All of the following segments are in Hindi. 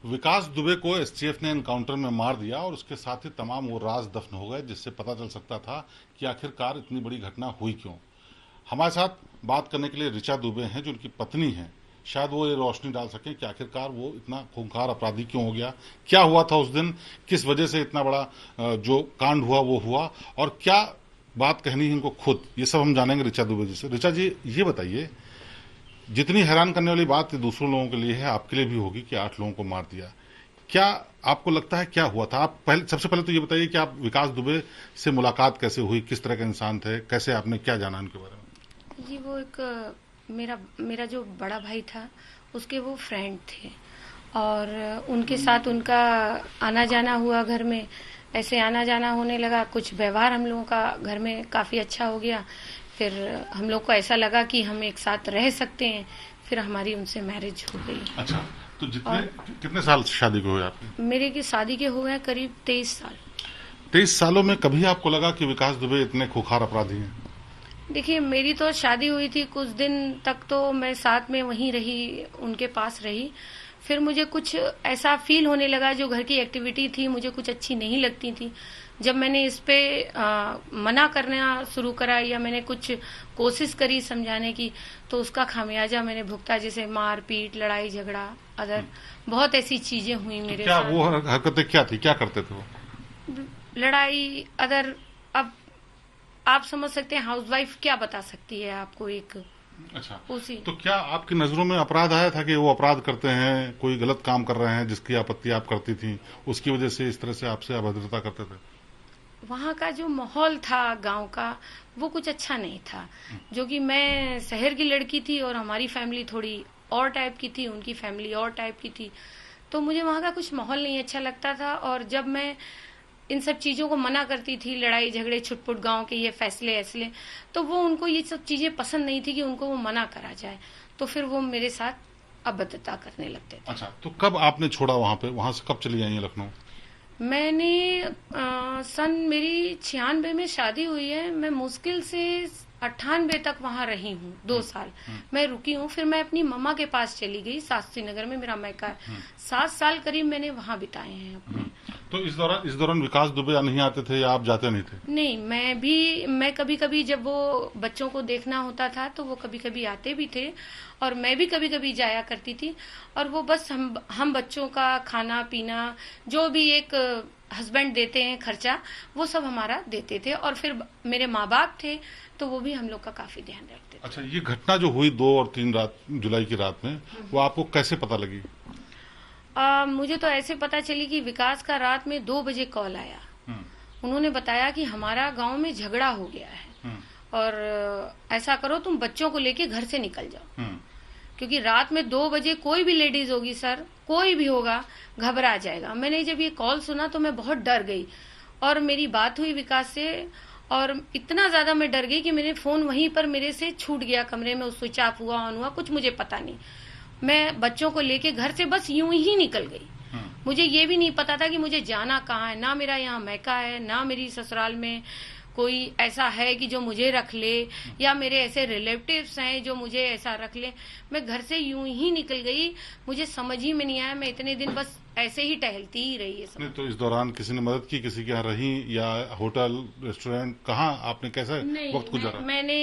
विकास दुबे को एसटीएफ ने एनकाउंटर में मार दिया और उसके साथ ही तमाम वो राज दफन हो गए जिससे पता चल सकता था कि आखिरकार इतनी बड़ी घटना हुई क्यों। हमारे साथ बात करने के लिए ऋचा दुबे हैं जो उनकी पत्नी हैं। शायद वो ये रोशनी डाल सकें कि आखिरकार वो इतना खूंखार अपराधी क्यों हो गया, क्या हुआ था उस दिन, किस वजह से इतना बड़ा जो कांड हुआ वो हुआ और क्या बात कहनी है इनको खुद, ये सब हम जानेंगे ऋचा दुबे जी से। ऋचा जी, ये बताइए, जितनी हैरान करने वाली बात दूसरों लोगों के लिए है, आपके लिए भी होगी कि 8 लोगों को मार दिया। क्या आपको लगता है क्या हुआ था? आप पहले, सबसे पहले तो ये बताइए कि आप विकास दुबे से मुलाकात कैसे हुई, किस तरह के इंसान थे, कैसे आपने क्या जाना उनके बारे में? जी, वो एक मेरा मेरा जो बड़ा भाई था उसके वो फ्रेंड थे और उनके साथ उनका आना जाना हुआ घर में। ऐसे आना जाना होने लगा, कुछ व्यवहार हम लोगों का घर में काफ़ी अच्छा हो गया। फिर हम लोग को ऐसा लगा कि हम एक साथ रह सकते हैं। फिर हमारी उनसे मैरिज हो गई। अच्छा, तो कितने साल शादी को हुए आपके? मेरे की शादी के हो गए करीब 23 साल। 23 सालों में कभी आपको लगा कि विकास दुबे इतने खूंखार अपराधी हैं? देखिए, मेरी तो शादी हुई थी, कुछ दिन तक तो मैं साथ में वहीं रही, उनके पास रही। फिर मुझे कुछ ऐसा फील होने लगा, जो घर की एक्टिविटी थी मुझे कुछ अच्छी नहीं लगती थी। जब मैंने इस पे मना करना शुरू करा या मैंने कुछ कोशिश करी समझाने की, तो उसका खामियाजा मैंने भुगता, जैसे मार पीट, लड़ाई झगड़ा, अदर बहुत ऐसी चीजें हुई मेरे क्या साथ। वो हरकतें क्या थी, क्या करते थे वो? लड़ाई, अदर, अब आप समझ सकते हैं हाउसवाइफ क्या बता सकती है आपको एक। अच्छा, उसी तो क्या आपकी नजरों में अपराध आया था कि वो अपराध करते हैं, कोई गलत काम कर रहे हैं जिसकी आपत्ति आप करती थी, उसकी वजह से इस तरह से आपसे अभद्रता करते थे? वहाँ का जो माहौल था गांव का, वो कुछ अच्छा नहीं था। जो कि मैं शहर की लड़की थी और हमारी फैमिली थोड़ी और टाइप की थी, उनकी फैमिली और टाइप की थी, तो मुझे वहाँ का कुछ माहौल नहीं अच्छा लगता था। और जब मैं इन सब चीजों को मना करती थी, लड़ाई झगड़े छुटपुट गांव के ये फैसले ऐसले, तो वो उनको ये सब चीजें पसंद नहीं थी कि उनको वो मना करा जाए। तो फिर वो मेरे साथ अभद्रता करने लगते थे। अच्छा, तो कब आपने छोड़ा वहां पे, वहां से कब चली आई हैं लखनऊ? मैंने सन मेरी 96 में शादी हुई है। मैं मुश्किल से 98 तक वहां रही हूँ, 2 साल मैं रुकी हूँ। फिर मैं अपनी मम्मा के पास चली गई, शास्त्री नगर में मेरा मैका है। 7 साल करीब मैंने वहां बिताए हैं अपने। तो इस दौरान विकास दुबे नहीं आते थे या आप जाते नहीं थे? नहीं, मैं कभी कभी जब वो बच्चों को देखना होता था तो वो कभी कभी आते भी थे और मैं भी कभी कभी जाया करती थी। और वो बस हम बच्चों का खाना पीना, जो भी एक हस्बैंड देते हैं खर्चा, वो सब हमारा देते थे। और फिर मेरे माँ बाप थे तो वो भी हम लोग का काफी ध्यान रखते थे। अच्छा, ये घटना जो हुई 2 और 3 जुलाई की रात में, वो आपको कैसे पता लगी? मुझे तो ऐसे पता चली कि विकास का रात में 2 बजे कॉल आया। उन्होंने बताया कि हमारा गांव में झगड़ा हो गया है और ऐसा करो तुम बच्चों को लेके घर से निकल जाओ, क्योंकि रात में 2 बजे कोई भी लेडीज होगी सर, कोई भी होगा, घबरा जाएगा। मैंने जब ये कॉल सुना तो मैं बहुत डर गई और मेरी बात हुई विकास से और इतना ज्यादा मैं डर गई कि मेरे फोन वहीं पर मेरे से छूट गया, कमरे में स्विच ऑफ हुआ, ऑन हुआ, कुछ मुझे पता नहीं। मैं बच्चों को लेके घर से बस यूं ही निकल गई। मुझे ये भी नहीं पता था कि मुझे जाना कहाँ है, ना मेरा यहाँ मैका है, ना मेरी ससुराल में कोई ऐसा है कि जो मुझे रख ले, या मेरे ऐसे रिलेटिव्स हैं जो मुझे ऐसा रख ले। मैं घर से यूं ही निकल गई, मुझे समझ ही में नहीं आया। मैं इतने दिन बस ऐसे ही टहलती ही रही है सब। तो इस दौरान किसी ने मदद की, किसी के यहाँ रही या होटल रेस्टोरेंट, कहाँ आपने कैसे वक्त गुजारा? मैंने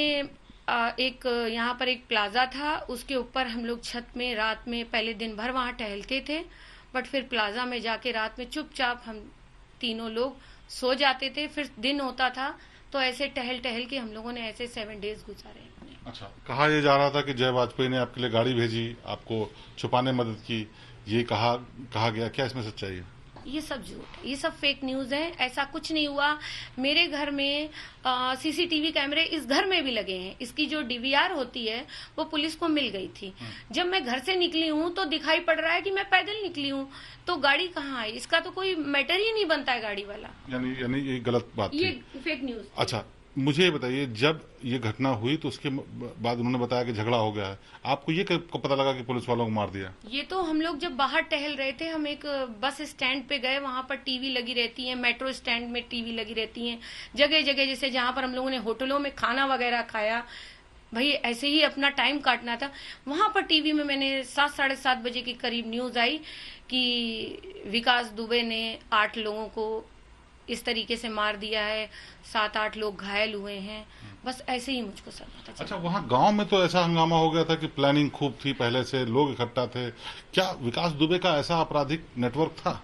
एक यहाँ पर एक प्लाजा था, उसके ऊपर हम लोग छत में रात में पहले दिन भर वहाँ टहलते थे। बट फिर प्लाजा में जाके रात में चुपचाप हम तीनों लोग सो जाते थे। फिर दिन होता था तो ऐसे टहल टहल के हम लोगों ने ऐसे 7 डेज गुजारे अपने। अच्छा, कहा यह जा रहा था कि जय वाजपेयी ने आपके लिए गाड़ी भेजी, आपको छुपाने मदद की, ये कहा गया, क्या इसमें सच्चाई है? ये सब झूठ है, ये सब फेक न्यूज है। ऐसा कुछ नहीं हुआ। मेरे घर में सीसीटीवी कैमरे इस घर में भी लगे हैं। इसकी जो डीवीआर होती है वो पुलिस को मिल गई थी। जब मैं घर से निकली हूँ तो दिखाई पड़ रहा है कि मैं पैदल निकली हूँ, तो गाड़ी कहाँ आई, इसका तो कोई मैटर ही नहीं बनता है गाड़ी वाला। यानी ये गलत बात थी, ये फेक न्यूज। अच्छा, मुझे ये बताइए, जब ये घटना हुई तो उसके बाद उन्होंने बताया कि झगड़ा हो गया है, आपको ये कब पता लगा कि पुलिस वालों को मार दिया? ये तो हम लोग जब बाहर टहल रहे थे, हम एक बस स्टैंड पे गए, वहां पर टीवी लगी रहती है, मेट्रो स्टैंड में टीवी लगी रहती है, जगह जगह, जैसे जहां पर हम लोगों ने होटलों में खाना वगैरह खाया, भाई ऐसे ही अपना टाइम काटना था। वहां पर टीवी में मैंने 7 साढ़े 7 बजे के करीब न्यूज आई कि विकास दुबे ने 8 लोगों को इस तरीके से मार दिया है, 7-8 लोग घायल हुए हैं। बस ऐसे ही मुझको सब पता चला। अच्छा, वहाँ गांव में तो ऐसा हंगामा हो गया था कि प्लानिंग खूब थी, पहले से लोग इकट्ठा थे। क्या विकास दुबे का ऐसा आपराधिक नेटवर्क था?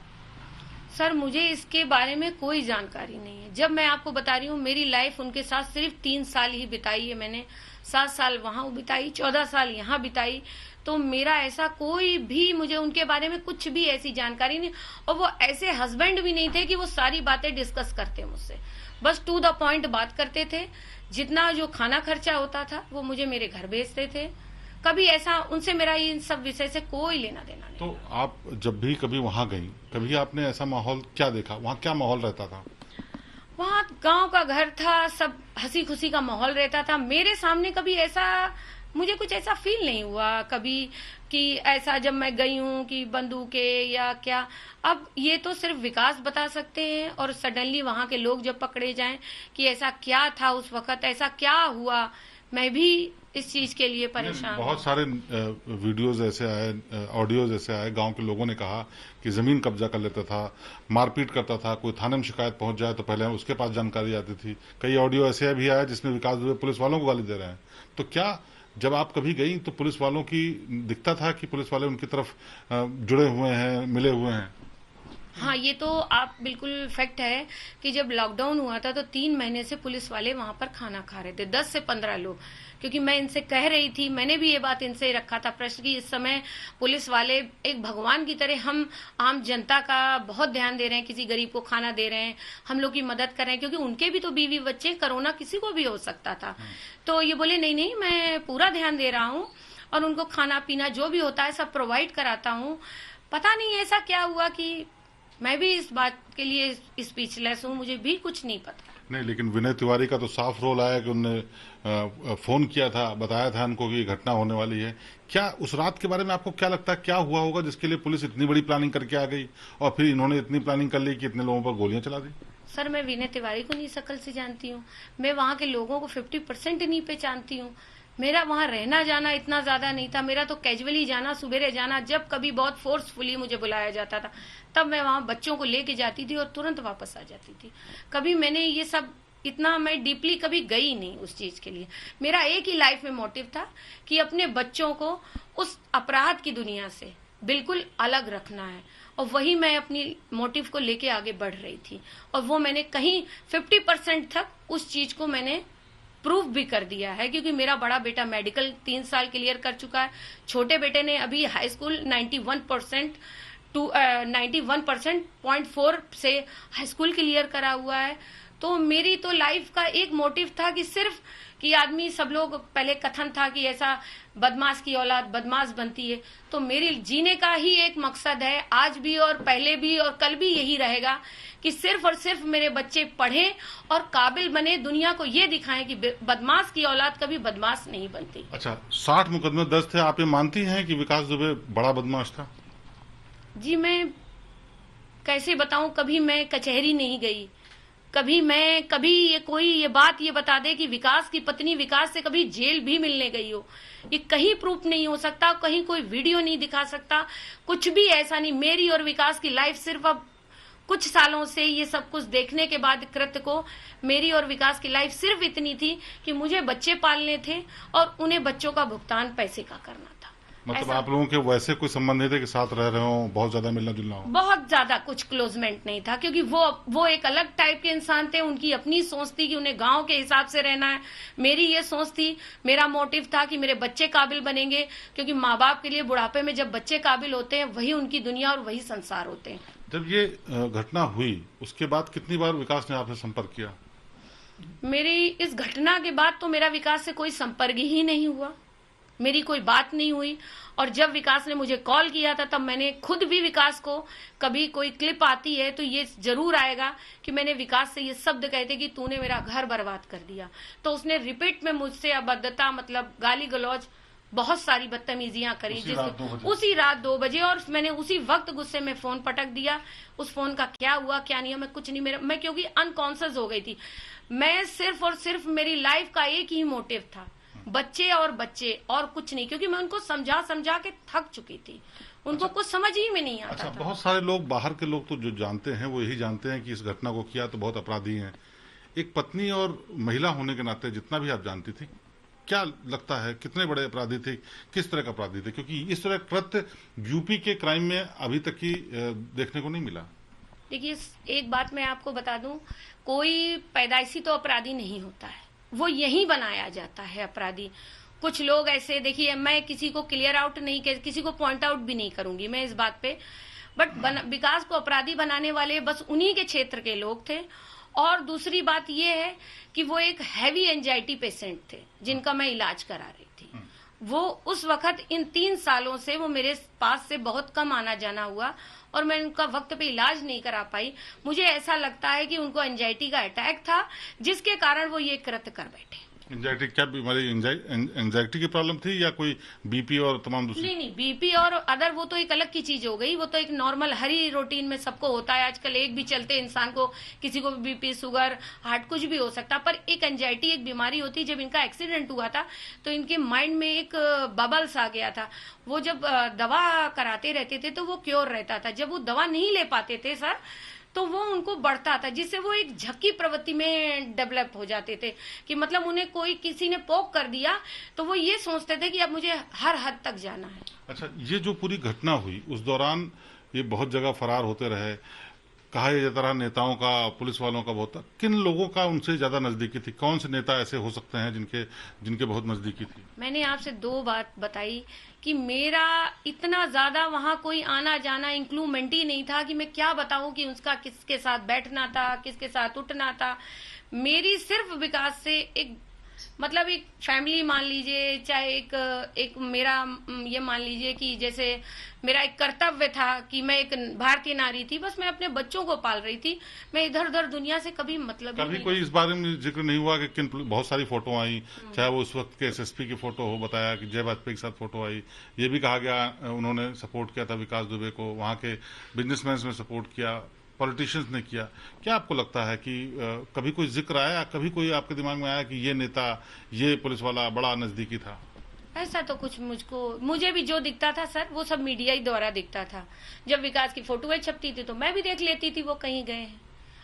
सर मुझे इसके बारे में कोई जानकारी नहीं है। जब मैं आपको बता रही हूँ, मेरी लाइफ उनके साथ सिर्फ 3 साल ही बिताई है मैंने। 7 साल वहां बिताई, 14 साल यहाँ बिताई। तो मेरा ऐसा कोई भी, मुझे उनके बारे में कुछ भी ऐसी जानकारी नहीं। और वो ऐसे हस्बैंड भी नहीं थे कि वो सारी बातें डिस्कस करते मुझसे। बस टू द पॉइंट बात करते थे। जितना जो खाना खर्चा होता था वो मुझे मेरे घर भेजते थे। कभी ऐसा उनसे मेरा इन सब विषय से कोई लेना देना नहीं। तो आप जब भी कभी वहां गई, कभी आपने ऐसा माहौल क्या देखा? वहां क्या माहौल रहता था? वहाँ गांव का घर था, सब हंसी खुशी का माहौल रहता था। मेरे सामने कभी ऐसा, मुझे कुछ ऐसा फील नहीं हुआ कभी कि ऐसा जब मैं गई हूँ कि बंदूकें या क्या। अब ये तो सिर्फ विकास बता सकते हैं, और सडनली वहाँ के लोग जब पकड़े जाएं कि ऐसा क्या था उस वक्त, ऐसा क्या हुआ, मैं भी इस चीज के लिए परेशान। बहुत सारे वीडियोज ऐसे आए, ऑडियोज ऐसे आए, गांव के लोगों ने कहा कि जमीन कब्जा कर लेता था, मारपीट करता था, कोई थाने में शिकायत पहुंच जाए तो पहले उसके पास जानकारी आती थी। कई ऑडियो ऐसे भी आए जिसमें विकास दुबे पुलिस वालों को गाली दे रहे हैं। तो क्या जब आप कभी गई तो पुलिस वालों की दिखता था कि पुलिस वाले उनकी तरफ जुड़े हुए हैं, मिले हुए हैं? हाँ, ये तो आप बिल्कुल फैक्ट है कि जब लॉकडाउन हुआ था तो 3 महीने से पुलिस वाले वहां पर खाना खा रहे थे, 10 से 15 लोग। क्योंकि मैं इनसे कह रही थी, मैंने भी ये बात इनसे रखा था प्रश्न कि इस समय पुलिस वाले एक भगवान की तरह हम आम जनता का बहुत ध्यान दे रहे हैं, किसी गरीब को खाना दे रहे हैं, हम लोग की मदद कर रहे हैं, क्योंकि उनके भी तो बीवी बच्चे, कोरोना किसी को भी हो सकता था। तो ये बोले नहीं नहीं, मैं पूरा ध्यान दे रहा हूँ और उनको खाना पीना जो भी होता है सब प्रोवाइड कराता हूँ। पता नहीं ऐसा क्या हुआ कि मैं भी इस बात के लिए स्पीचलेस हूँ, मुझे भी कुछ नहीं पता। नहीं, लेकिन विनय तिवारी का तो साफ रोल आया कि उन्होंने फोन किया था, बताया था उनको कि घटना होने वाली है। क्या उस रात के बारे में आपको क्या लगता है, क्या हुआ होगा जिसके लिए पुलिस इतनी बड़ी प्लानिंग करके आ गई और फिर इन्होंने इतनी प्लानिंग कर ली कि इतने लोगों पर गोलियां चला दी? सर मैं विनय तिवारी को नहीं शकल से जानती हूँ, मैं वहाँ के लोगों को 50% नहीं पहचानती हूँ। मेरा वहाँ रहना जाना इतना ज्यादा नहीं था, मेरा तो कैजुअली जाना, सुबेरे जाना, जब कभी बहुत फोर्सफुली मुझे बुलाया जाता था तब मैं वहाँ बच्चों को लेके जाती थी और तुरंत वापस आ जाती थी। कभी मैंने ये सब इतना मैं डीपली कभी गई नहीं उस चीज के लिए। मेरा एक ही लाइफ में मोटिव था कि अपने बच्चों को उस अपराध की दुनिया से बिल्कुल अलग रखना है, और वही मैं अपनी मोटिव को लेके आगे बढ़ रही थी। और वो मैंने कहीं 50% तक उस चीज को मैंने प्रूफ भी कर दिया है, क्योंकि मेरा बड़ा बेटा मेडिकल 3 साल क्लियर कर चुका है, छोटे बेटे ने अभी हाई स्कूल 91.4 से हाई स्कूल क्लियर करा हुआ है। तो मेरी तो लाइफ का एक मोटिव था कि सिर्फ कि आदमी, सब लोग पहले कथन था कि ऐसा बदमाश की औलाद बदमाश बनती है, तो मेरे जीने का ही एक मकसद है, आज भी और पहले भी और कल भी यही रहेगा कि सिर्फ और सिर्फ मेरे बच्चे पढ़ें और काबिल बने, दुनिया को ये दिखाएं कि बदमाश की औलाद कभी बदमाश नहीं बनती। अच्छा, 60 मुकदमे दर्ज थे, आप ये मानती हैं कि विकास दुबे बड़ा बदमाश था? जी मैं कैसे बताऊं, कभी मैं कचहरी नहीं गई, कभी ये कोई ये बात ये बता दे कि विकास की पत्नी विकास से कभी जेल भी मिलने गई हो, ये कहीं प्रूफ नहीं हो सकता, कहीं कोई वीडियो नहीं दिखा सकता, कुछ भी ऐसा नहीं। मेरी और विकास की लाइफ सिर्फ अब कुछ सालों से ये सब कुछ देखने के बाद कृत्य को, मेरी और विकास की लाइफ सिर्फ इतनी थी कि मुझे बच्चे पालने थे और उन्हें बच्चों का भुगतान पैसे का करना था। मतलब आप लोगों के वैसे कोई संबंध नहीं थे कि साथ रह रहे हो, बहुत ज्यादा मिलना जुलना हो? बहुत ज्यादा कुछ क्लोजमेंट नहीं था, क्योंकि वो एक अलग टाइप के इंसान थे, उनकी अपनी सोच थी कि उन्हें गांव के हिसाब से रहना है। मेरी ये सोच थी, मेरा मोटिव था कि मेरे बच्चे काबिल बनेंगे, क्योंकि माँ बाप के लिए बुढ़ापे में जब बच्चे काबिल होते हैं वही उनकी दुनिया और वही संसार होते हैं। जब ये घटना हुई उसके बाद कितनी बार विकास ने आपसे संपर्क किया? मेरी इस घटना के बाद तो मेरा विकास से कोई संपर्क ही नहीं हुआ, मेरी कोई बात नहीं हुई। और जब विकास ने मुझे कॉल किया था तब मैंने खुद भी विकास को, कभी कोई क्लिप आती है तो ये जरूर आएगा कि मैंने विकास से ये शब्द कहते कि तूने मेरा घर बर्बाद कर दिया। तो उसने रिपीट में मुझसे अभद्रता, मतलब गाली गलौज, बहुत सारी बदतमीजियां करी, उसी रात 2 बजे। और मैंने उसी वक्त गुस्से में फोन पटक दिया। उस फोन का क्या हुआ क्या नहीं हुआ मैं कुछ नहीं, मैं क्योंकि अनकॉन्शियस हो गई थी। मैं सिर्फ और सिर्फ, मेरी लाइफ का एक ही मोटिव था बच्चे और बच्चे और कुछ नहीं, क्योंकि मैं उनको समझा समझा के थक चुकी थी, उनको कुछ समझ ही में नहीं आता था। बहुत सारे लोग, बाहर के लोग तो जो जानते हैं वो यही जानते हैं कि इस घटना को किया तो बहुत अपराधी हैं। एक पत्नी और महिला होने के नाते जितना भी आप जानती थी, क्या लगता है कितने बड़े अपराधी थे, किस तरह का अपराधी थे? क्योंकि इस तरह कृत्य यूपी के क्राइम में अभी तक ही देखने को नहीं मिला। देखिए, एक बात मैं आपको बता दूं, कोई पैदाइशी तो अपराधी नहीं होता है, वो यही बनाया जाता है अपराधी। कुछ लोग ऐसे, देखिए मैं किसी को क्लियर आउट नहीं, किसी को पॉइंट आउट भी नहीं करूंगी मैं इस बात पे, बट विकास को अपराधी बनाने वाले बस उन्हीं के क्षेत्र के लोग थे। और दूसरी बात ये है कि वो एक हैवी एंजाइटी पेशेंट थे जिनका मैं इलाज करा रही थी। वो उस वक्त, इन 3 सालों से वो मेरे पास से बहुत कम आना जाना हुआ और मैं उनका वक्त पे इलाज नहीं करा पाई। मुझे ऐसा लगता है कि उनको एंजाइटी का अटैक था, जिसके कारण वो ये कृत्य कर बैठे। एंजाइटी क्या बीमारी, एंजाइटी की प्रॉब्लम थी या कोई बीपी और तमाम दूसरी? नहीं, बीपी और अदर वो तो एक अलग की चीज हो गई, वो तो एक नॉर्मल हरी रूटीन में सबको होता है आजकल, एक भी चलते इंसान को, किसी को बीपी, शुगर, हार्ट, कुछ भी हो सकता। पर एक एंजाइटी एक बीमारी होती है। जब इनका एक्सीडेंट हुआ था तो इनके माइंड में एक बबल्स आ गया था। वो जब दवा कराते रहते थे तो वो क्योर रहता था, जब वो दवा नहीं ले पाते थे सर तो वो उनको बढ़ता था, जिससे वो एक झक्की प्रवृत्ति में डेवलप हो जाते थे कि मतलब उन्हें कोई किसी ने पोक कर दिया तो वो ये सोचते थे कि अब मुझे हर हद तक जाना है। अच्छा, ये जो पूरी घटना हुई उस दौरान ये बहुत जगह फरार होते रहे, कहा जाता रहा नेताओं का, पुलिस वालों का बहुत, किन लोगों का उनसे ज्यादा नजदीकी थी? कौन से नेता ऐसे हो सकते हैं जिनके बहुत नजदीकी थी? मैंने आपसे 2 बात बताई कि मेरा इतना ज्यादा वहां कोई आना जाना इंक्लूमेंट ही नहीं था कि मैं क्या बताऊं कि उसका किसके साथ बैठना था, किसके साथ उठना था। मेरी सिर्फ विकास से एक मतलब एक फैमिली मान लीजिए, चाहे एक मेरा ये मान लीजिए कि जैसे मेरा एक कर्तव्य था कि मैं एक भारतीय नारी थी, बस मैं अपने बच्चों को पाल रही थी। मैं इधर उधर दुनिया से कभी मतलब कभी कोई इस बारे में जिक्र नहीं हुआ कि किन, बहुत सारी फोटो आई, चाहे वो उस वक्त के एसएसपी की फोटो हो, बताया कि जय वाजपेयी के साथ फोटो आई, ये भी कहा गया उन्होंने सपोर्ट किया था विकास दुबे को, वहां के बिजनेसमैन ने सपोर्ट किया, पॉलिटिशियंस ने किया। क्या आपको लगता है कि कभी कोई जिक्र आया, कभी कोई आपके दिमाग में आया कि ये नेता, ये पुलिस वाला बड़ा नजदीकी था? ऐसा तो कुछ मुझे भी जो दिखता था सर वो सब मीडिया ही द्वारा दिखता था। जब विकास की फोटोएं छपती थी तो मैं भी देख लेती थी वो कहीं गए हैं।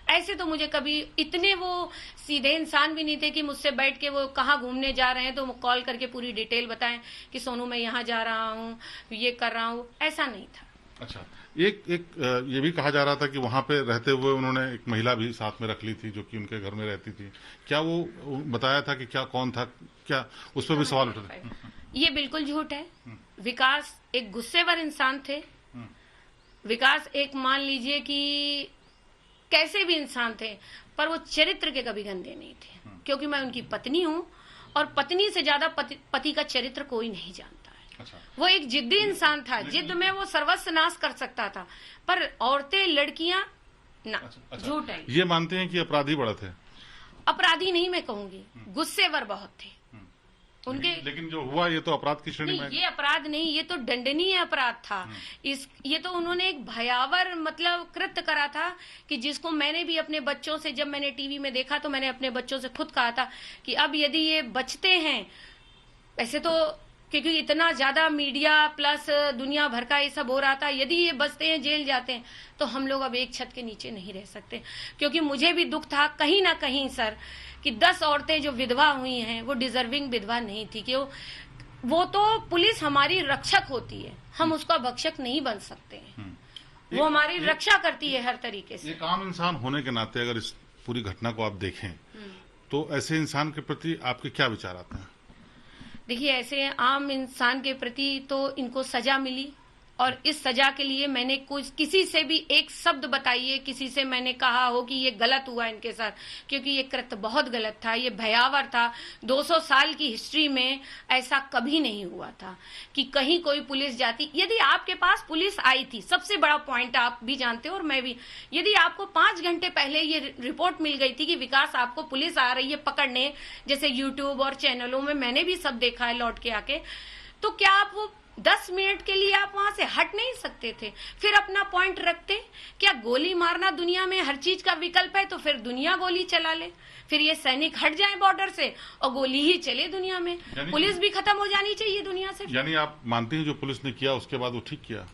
ऐसे तो मुझे कभी, इतने वो सीधे इंसान भी नहीं थे कि मुझसे बैठ के वो कहाँ घूमने जा रहे हैं तो कॉल करके पूरी डिटेल बताएं कि सोनू मैं यहाँ जा रहा हूँ, ये कर रहा हूँ, ऐसा नहीं था। अच्छा, एक ये भी कहा जा रहा था कि वहां पे रहते हुए उन्होंने एक महिला भी साथ में रख ली थी जो कि उनके घर में रहती थी। क्या वो बताया था कि क्या, कौन था, क्या उस पर भी सवाल उठे? ये बिल्कुल झूठ है। विकास एक गुस्सेवर इंसान थे। विकास एक मान लीजिए कि कैसे भी इंसान थे, पर वो चरित्र के कभी गंदे नहीं थे, क्योंकि मैं उनकी पत्नी हूँ और पत्नी से ज्यादा पति का चरित्र कोई नहीं जानता। अच्छा। वो एक जिद्दी इंसान था, जिद में वो सर्वस्व नाश कर सकता था, पर औरतें, लड़कियां ना। अच्छा। झूठ है। ये मानते हैं कि अपराधी बड़ा थे? अपराधी नहीं मैं कहूंगी, गुस्सेवर बहुत थे उनके। लेकिन जो हुआ ये तो अपराध की श्रेणी में? ये अपराध नहीं, ये तो दंडनीय अपराध था। ये तो उन्होंने एक भयावह मतलब कृत्य करा था कि जिसको मैंने भी अपने बच्चों से, जब मैंने टीवी में देखा तो मैंने अपने बच्चों से खुद कहा था कि अब यदि ये बचते हैं, ऐसे तो क्योंकि इतना ज्यादा मीडिया प्लस दुनिया भर का ये सब हो रहा था, यदि ये बचते हैं, जेल जाते हैं, तो हम लोग अब एक छत के नीचे नहीं रह सकते। क्योंकि मुझे भी दुख था कहीं ना कहीं सर कि 10 औरतें जो विधवा हुई हैं वो डिजर्विंग विधवा नहीं थी, कि वो तो पुलिस हमारी रक्षक होती है, हम उसका भक्षक नहीं बन सकते हैं। वो हमारी रक्षा करती है हर तरीके से। एक आम इंसान होने के नाते अगर इस पूरी घटना को आप देखें तो ऐसे इंसान के प्रति आपके क्या विचार आते हैं? देखिए, ऐसे आम इंसान के प्रति तो इनको सजा मिली, और इस सजा के लिए मैंने किसी से भी एक शब्द बताइए, किसी से मैंने कहा हो कि ये गलत हुआ इनके साथ, क्योंकि ये कृत्य बहुत गलत था, ये भयावह था। 200 साल की हिस्ट्री में ऐसा कभी नहीं हुआ था कि कहीं कोई पुलिस जाती। यदि आपके पास पुलिस आई थी, सबसे बड़ा पॉइंट आप भी जानते हो और मैं भी, यदि आपको 5 घंटे पहले ये रिपोर्ट मिल गई थी कि विकास आपको पुलिस आ रही है पकड़ने, जैसे यूट्यूब और चैनलों में मैंने भी सब देखा है लौट के आके, तो क्या आप वो 10 मिनट के लिए आप वहां से हट नहीं सकते थे, फिर अपना पॉइंट रखते। क्या गोली मारना दुनिया में हर चीज का विकल्प है? तो फिर दुनिया गोली चला ले, फिर ये सैनिक हट जाएं बॉर्डर से और गोली ही चले दुनिया में। पुलिस भी खत्म हो जानी चाहिए दुनिया से। यानी आप मानती हैं जो पुलिस ने किया उसके बाद वो ठीक किया?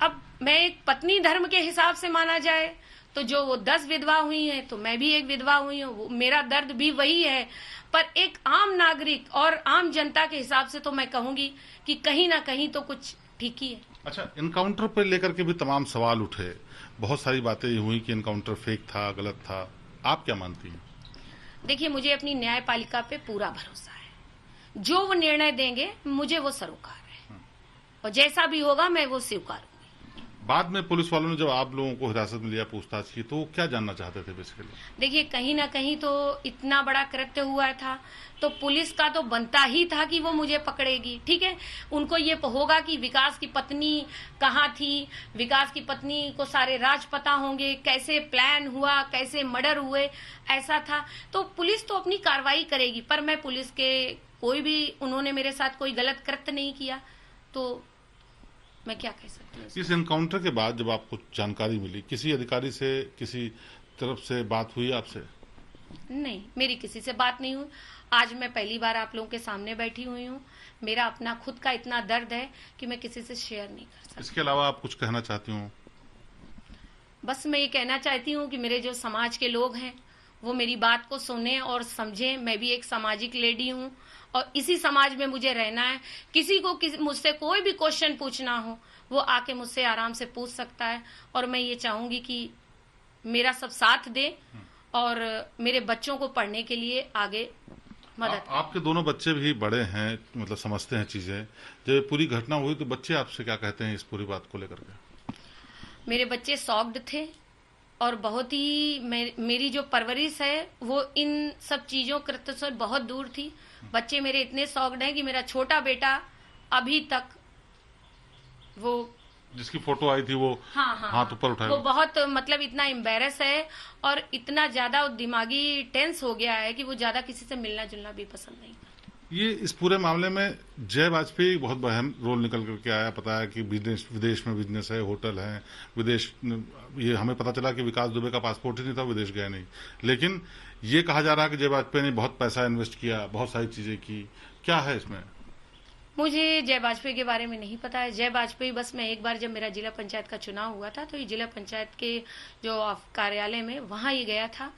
अब मैं एक पत्नी धर्म के हिसाब से माना जाए तो जो वो 10 विधवा हुई हैं तो मैं भी एक विधवा हुई हूँ, मेरा दर्द भी वही है। पर एक आम नागरिक और आम जनता के हिसाब से तो मैं कहूंगी कि कहीं ना कहीं तो कुछ ठीक ही है। अच्छा, इनकाउंटर पर लेकर के भी तमाम सवाल उठे, बहुत सारी बातें हुई कि इनकाउंटर फेक था, गलत था, आप क्या मानती हैं? देखिए, मुझे अपनी न्यायपालिका पे पूरा भरोसा है। जो वो निर्णय देंगे मुझे वो सरोकार है और जैसा भी होगा मैं वो स्वीकार। बाद में पुलिस वालों ने जब आप लोगों को हिरासत में लिया, पूछताछ की, तो क्या जानना चाहते थे बेसिकली? देखिए, कहीं ना कहीं तो इतना बड़ा कृत्य हुआ था तो पुलिस का तो बनता ही था कि वो मुझे पकड़ेगी। ठीक है, उनको ये होगा कि विकास की पत्नी कहाँ थी, विकास की पत्नी को सारे राज पता होंगे, कैसे प्लान हुआ, कैसे मर्डर हुए, ऐसा था। तो पुलिस तो अपनी कार्रवाई करेगी, पर मैं पुलिस के कोई भी, उन्होंने मेरे साथ कोई गलत कृत्य नहीं किया तो मैं क्या कह सकती हूँ। इस एनकाउंटर के बाद जब आपको जानकारी मिली, किसी अधिकारी से, किसी तरफ से बात हुई आपसे? नहीं, मेरी किसी से बात नहीं हुई। आज मैं पहली बार आप लोगों के सामने बैठी हुई हूँ। मेरा अपना खुद का इतना दर्द है कि मैं किसी से शेयर नहीं कर सकती। इसके अलावा आप कुछ कहना चाहती हूँ? बस मैं ये कहना चाहती हूँ कि मेरे जो समाज के लोग हैं वो मेरी बात को सुने और समझें। मैं भी एक सामाजिक लेडी हूँ और इसी समाज में मुझे रहना है। किसी को मुझसे कोई भी क्वेश्चन पूछना हो वो आके मुझसे आराम से पूछ सकता है और मैं ये चाहूंगी कि मेरा सब साथ दे और मेरे बच्चों को पढ़ने के लिए आगे मदद। आपके दोनों बच्चे भी बड़े हैं, मतलब समझते हैं चीजें। जब पूरी घटना हुई तो बच्चे आपसे क्या कहते हैं इस पूरी बात को लेकर के? मेरे बच्चे शॉक्ड थे और बहुत ही मेरी जो परवरिश है वो इन सब चीजों कृत्य से बहुत दूर थी। बच्चे मेरे इतने शॉक्ड हैं कि मेरा छोटा बेटा अभी तक, वो जिसकी फोटो आई थी वो हाथ ऊपर उठाया, वो बहुत मतलब इतना एम्बेरस है और इतना ज्यादा दिमागी टेंस हो गया है कि वो ज्यादा किसी से मिलना जुलना भी पसंद नहीं करता। ये इस पूरे मामले में जय वाजपेयी बहुत अहम रोल निकल करके आया। पता है कि विदेश में बिजनेस है, होटल है, विदेश, ये हमें पता चला कि विकास दुबे का पासपोर्ट ही नहीं था, विदेश गए नहीं। लेकिन ये कहा जा रहा है कि जय वाजपेयी ने बहुत पैसा इन्वेस्ट किया, बहुत सारी चीजें की। क्या है इसमें? मुझे जय वाजपेयी के बारे में नहीं पता है। जय वाजपेयी बस मैं एक बार जब मेरा जिला पंचायत का चुनाव हुआ था तो ये जिला पंचायत के जो कार्यालय में वहां ये गया था।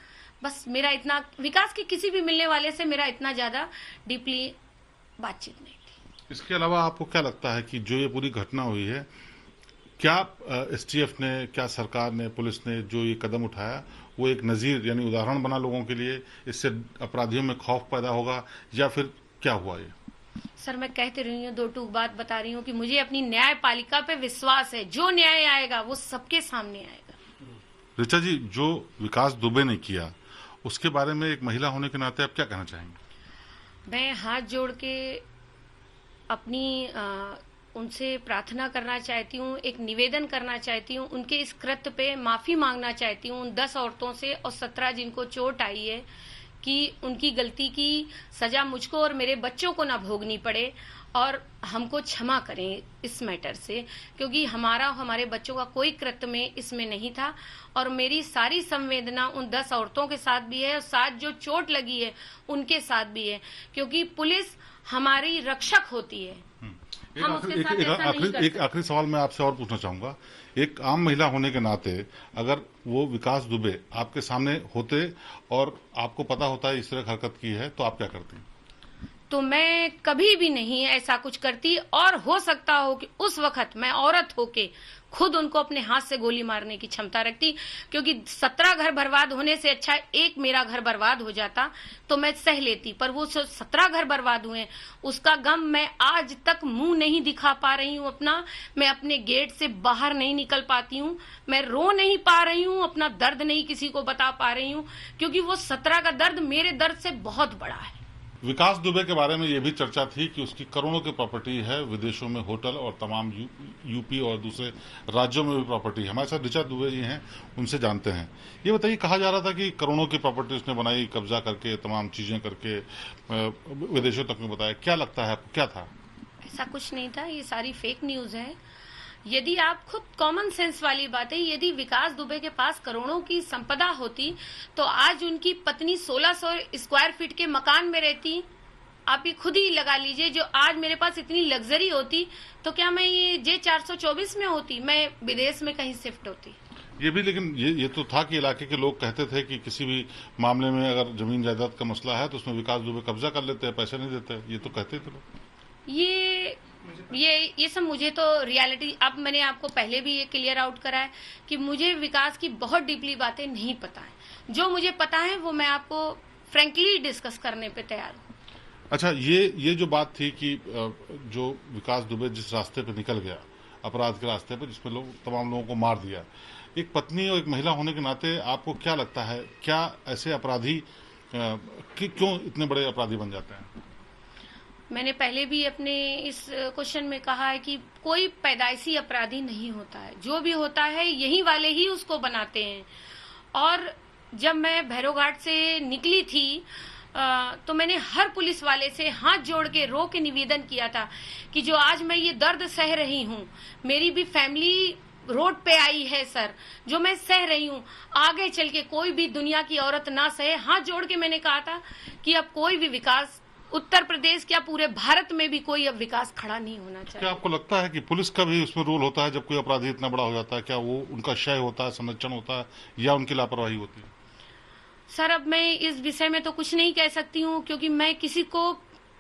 बस मेरा इतना, विकास के किसी भी मिलने वाले से मेरा इतना ज्यादा डीपली बातचीत नहीं थी। इसके अलावा आपको क्या लगता है कि जो ये पूरी घटना हुई है, क्या एसटीएफ ने, क्या सरकार ने, पुलिस ने जो ये कदम उठाया वो एक नजीर यानी उदाहरण बना लोगों के लिए? इससे अपराधियों में खौफ पैदा होगा या फिर क्या हुआ ये? सर, मैं कहते रही हूँ, दो टूक बात बता रही हूँ कि मुझे अपनी न्यायपालिका पे विश्वास है। जो न्याय आएगा वो सबके सामने आएगा। ऋचा जी, जो विकास दुबे ने किया उसके बारे में एक महिला होने के नाते आप क्या कहना चाहेंगे? मैं हाथ जोड़ के अपनी उनसे प्रार्थना करना चाहती हूँ, एक निवेदन करना चाहती हूँ, उनके इस कृत्य पे माफी मांगना चाहती हूँ उन 10 औरतों से और 17 जिनको चोट आई है, कि उनकी गलती की सजा मुझको और मेरे बच्चों को ना भोगनी पड़े और हमको क्षमा करें इस मैटर से, क्योंकि हमारे बच्चों का कोई कृत्य में इसमें नहीं था। और मेरी सारी संवेदना उन 10 औरतों के साथ भी है और साथ जो चोट लगी है उनके साथ भी है, क्योंकि पुलिस हमारी रक्षक होती है। एक आखिरी सवाल मैं आपसे और पूछना चाहूंगा। एक आम महिला होने के नाते अगर वो विकास दुबे आपके सामने होते और आपको पता होता है इस तरह हरकत की है तो आप क्या करती? तो मैं कभी भी नहीं ऐसा कुछ करती और हो सकता हो कि उस वक्त मैं औरत होके खुद उनको अपने हाथ से गोली मारने की क्षमता रखती, क्योंकि 17 घर बर्बाद होने से अच्छा एक मेरा घर बर्बाद हो जाता तो मैं सह लेती। पर वो 17 घर बर्बाद हुए उसका गम मैं आज तक मुंह नहीं दिखा पा रही हूँ अपना। मैं अपने गेट से बाहर नहीं निकल पाती हूँ, मैं रो नहीं पा रही हूँ, अपना दर्द नहीं किसी को बता पा रही हूँ, क्योंकि वो 17 का दर्द मेरे दर्द से बहुत बड़ा है। विकास दुबे के बारे में यह भी चर्चा थी कि उसकी करोड़ों की प्रॉपर्टी है, विदेशों में होटल और तमाम यूपी और दूसरे राज्यों में भी प्रॉपर्टी है। हमारे साथ ऋचा दुबे जी हैं, उनसे जानते हैं। ये बताइए, कहा जा रहा था कि करोड़ों की प्रॉपर्टी उसने बनाई, कब्जा करके, तमाम चीजें करके, विदेशों तक में बताया। क्या लगता है आपको, क्या था? ऐसा कुछ नहीं था, ये सारी फेक न्यूज है। यदि आप खुद कॉमन सेंस वाली बात है, यदि विकास दुबे के पास करोड़ों की संपदा होती तो आज उनकी पत्नी 1600 स्क्वायर फीट के मकान में रहती। आप ये खुद ही लगा लीजिए, जो आज मेरे पास इतनी लग्जरी होती तो क्या मैं ये J424 में होती, मैं विदेश में कहीं शिफ्ट होती। ये भी लेकिन ये तो था कि इलाके के लोग कहते थे कि किसी भी मामले में अगर जमीन जायदाद का मसला है तो उसमें विकास दुबे कब्जा कर लेते हैं, पैसे नहीं देते, ये तो कहते थे लोग। ये सब मुझे तो रियलिटी, अब मैंने आपको पहले भी ये क्लियर आउट करा है कि मुझे विकास की बहुत डीपली बातें नहीं पता है। जो मुझे पता है वो मैं आपको फ्रेंकली डिस्कस करने पे तैयार हूँ। अच्छा, ये जो बात थी कि जो विकास दुबे जिस रास्ते पे निकल गया, अपराध के रास्ते पे, जिसमें तमाम लोगों को मार दिया, एक पत्नी और एक महिला होने के नाते आपको क्या लगता है, क्या ऐसे अपराधी क्यों इतने बड़े अपराधी बन जाते हैं? मैंने पहले भी अपने इस क्वेश्चन में कहा है कि कोई पैदाइशी अपराधी नहीं होता है, जो भी होता है यही वाले ही उसको बनाते हैं। और जब मैं भैरवघाट से निकली थी तो मैंने हर पुलिस वाले से हाथ जोड़ के रो के निवेदन किया था कि जो आज मैं ये दर्द सह रही हूँ, मेरी भी फैमिली रोड पे आई है सर, जो मैं सह रही हूँ, आगे चल के कोई भी दुनिया की औरत ना सहे। हाथ जोड़ के मैंने कहा था कि अब कोई भी विकास उत्तर प्रदेश क्या पूरे भारत में भी कोई अब विकास खड़ा नहीं होना चाहिए। क्या आपको लगता है कि पुलिस का भी उसमें रोल होता है जब कोई अपराधी इतना बड़ा हो जाता है? क्या वो उनका क्षय होता है, संरक्षण होता है, या उनकी लापरवाही होती है? सर, अब मैं इस विषय में तो कुछ नहीं कह सकती हूँ, क्योंकि मैं किसी को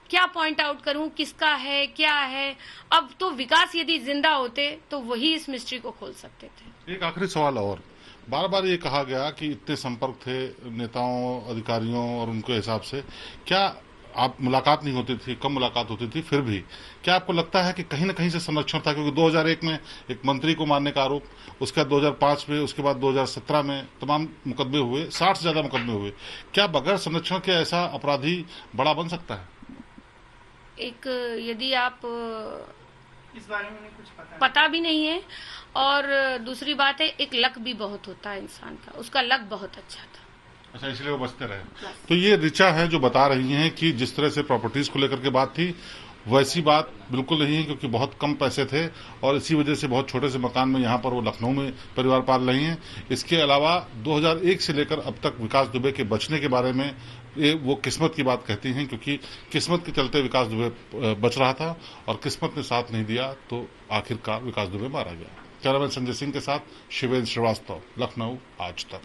क्या पॉइंट आउट करूं, किसका है क्या है। अब तो विकास यदि जिंदा होते तो वही इस मिस्ट्री को खोल सकते थे। एक आखिरी सवाल और, बार बार ये कहा गया कि इतने संपर्क थे नेताओं, अधिकारियों और उनके हिसाब से, क्या आप मुलाकात नहीं होती थी, कम मुलाकात होती थी, फिर भी क्या आपको लगता है कि कहीं ना कहीं से संरक्षण था? क्योंकि 2001 में एक मंत्री को मारने का आरोप, उसके बाद 2005 में, उसके बाद 2017 में तमाम मुकदमे हुए, 60 से ज्यादा मुकदमे हुए। क्या बगैर संरक्षण के ऐसा अपराधी बड़ा बन सकता है? एक यदि आप इस बारे में कुछ पता भी नहीं है, और दूसरी बात है एक लक भी बहुत होता है इंसान का, उसका लक बहुत अच्छा था। अच्छा, इसलिए वो बचते रहे। तो ये ऋचा है जो बता रही हैं कि जिस तरह से प्रॉपर्टीज को लेकर के बात थी, वैसी बात बिल्कुल नहीं है, क्योंकि बहुत कम पैसे थे और इसी वजह से बहुत छोटे से मकान में यहाँ पर वो लखनऊ में परिवार पाल रही हैं। इसके अलावा 2001 से लेकर अब तक विकास दुबे के बचने के बारे में वो किस्मत की बात कहती हैं, क्योंकि किस्मत के चलते विकास दुबे बच रहा था और किस्मत ने साथ नहीं दिया तो आखिरकार विकास दुबे मारा गया। कैमरामैन संजय सिंह के साथ शिवेंद्र श्रीवास्तव, लखनऊ, आज तक।